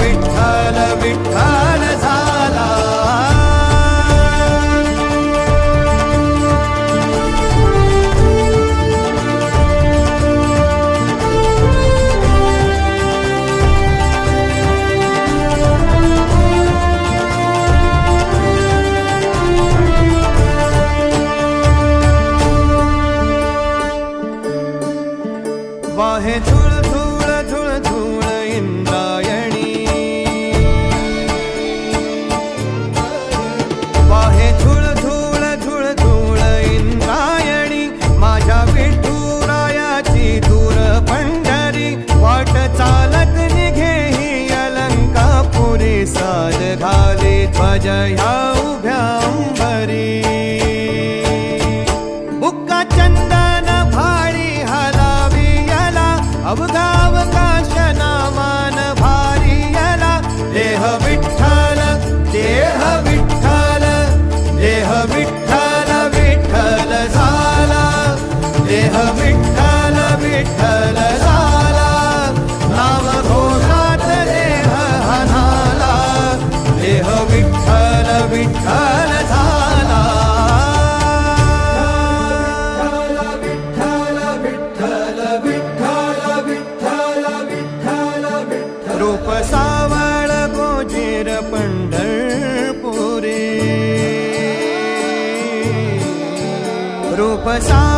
विठ्ठल विठ्ठल झाला। वाहे झुळ झुळ झुळ झुळ इंद्रायणी, वाहे झुळ झुळ झुळ झुळ इंद्रायणी, माझ्या विठुरायाची दूर पंढरी, वाट चालत निघे ही अलंकापुरी, साज घाली ध्वज ह्या उभ्या अंबरी, बुक्का चंदन भाळी हलावी अवघावकाश नामान भारी यला, देह विठ्ठल देह विठ्ठल देह विठ्ठल विठ्ठल झाला, देह विठ्ठल विठ्ठल झाला, नाम घोषात देह हनाला, देह विठ्ठल विठ्ठल झाला। रूप सावळ गोजीर पंढरपुरे, रूप सावळ